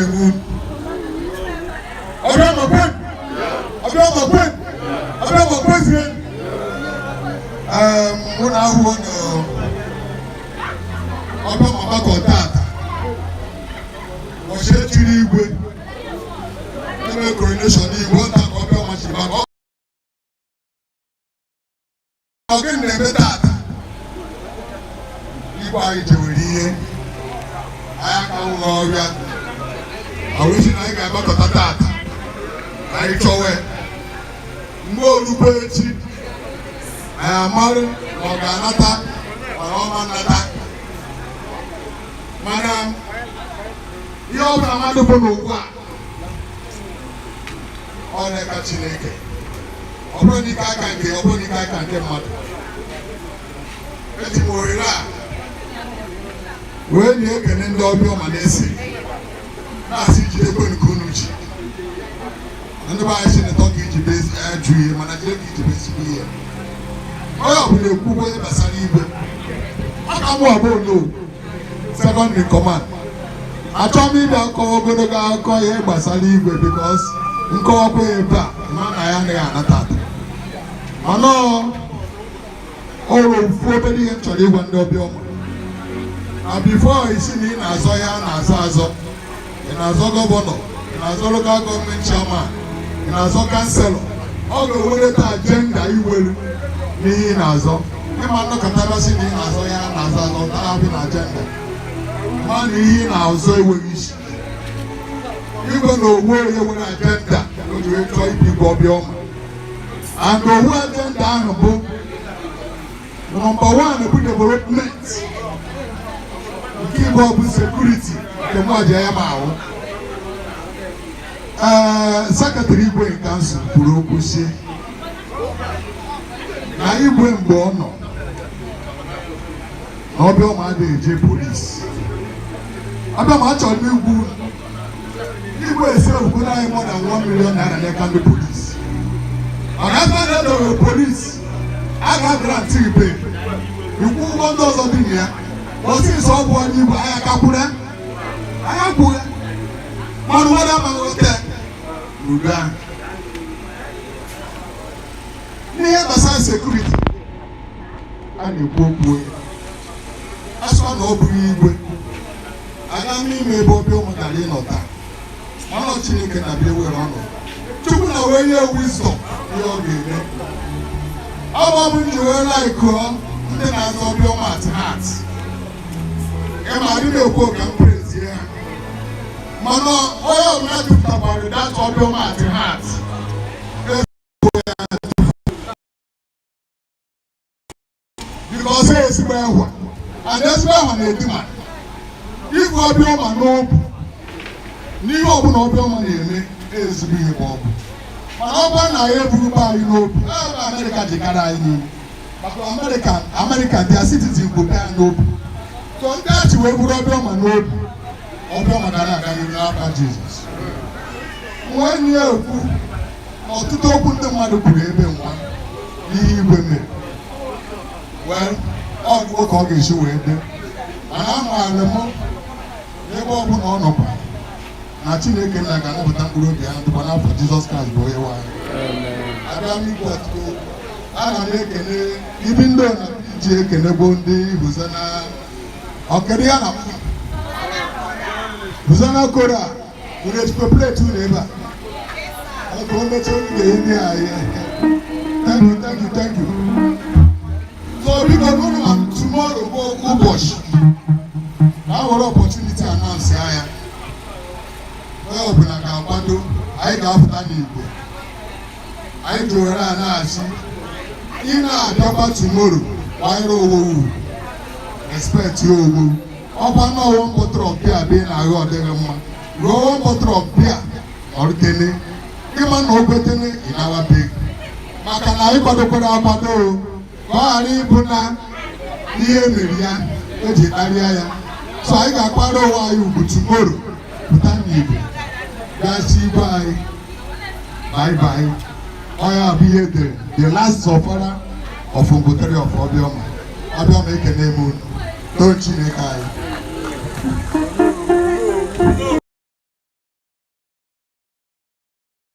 moon. Obioma president. When I want Obioma back on that. Was it Igwe? The coronation. He won't have Obioma back. Again, never that. Igwe Jewelry. I wish I got back on that. I told her. Ngwu Pechi. I am married. Organata. Oromanata. Madam. You are not the one. All the Cachineke. Obonika can get mad. Petit Morila. When you can end Obioma Nesi. That's it, you're going to Kunuchi. And the vice in the donkey base dream, and I take it to base here. Oh, the Kuba Basalibe. I come about no. Second in command. I told me that call Basalibe because in cooperate back, man, I am the Anata. Mano, all of 40 actually went up your man. And before I see me in Azoya and Azazo, in Azogo Bono, in Azoga government chairman, in Azo councillor, all the way to agenda you will be in Azo. You might not have seen in Azoya and Azazo, not having agenda. Man, in Azo will be. You don't know where you will agenda, because you enjoy people Obioma. And the word agenda, number one, the development. Keep up with security. The more they are Secretary Igwe Council Purokushi. Na Igwe Mbono. Obioma dey police. Obioma actually Ngwu. Igwe say we go more than 1 million naira they can be police. And after that the police, I got grant to pay. You go 1,000 in here. What's this all one you buy a capura? I have put one whatever. Near Basan security. And you go away. That's one of Igwe. I don't mean maybe Obioma Galin or that. I'm not chilling can be away on. Took away your wisdom. You're giving. How about when you were like, then I saw Obioma at heart. I didn't go and praise here. Mano, all not to about that Obioma at heart. Because it's where one. And that's where one they demand. If Obioma no, New Obioma is being Bob. But Obioma everybody know. America, but America, their citizens will bear no. So that's where Obioma know. Obioma can Jesus. 1 year ago, or to open the mother one. Women. Well, all the work on is away there. And I'm the more. They go open on up. Nothing they can like another temple behind the banner for Jesus Christ. Boy, why? I don't need what to go. I don't make any, even though I can go on the Husana. Okeriana. Husana Kora. You need to play to neighbor. I'll go and tell you the India. Thank you. So we can go tomorrow go Bush. Our opportunity announced here. Well, when I can do, I got Igwe. I do it now. In our tomorrow, why expect you. Open no one bottle of beer being a god. Go one bottle of beer or kenny. Give an open in our big. Makana iko do kwa abado. Kwa ari buna iye meria vegetarian ya. So I got kwado wa you tomorrow. Butani. Guys, bye. Bye. I be here the last sufferer of Ngwu of Obioma. Obioma make a name. Don't you make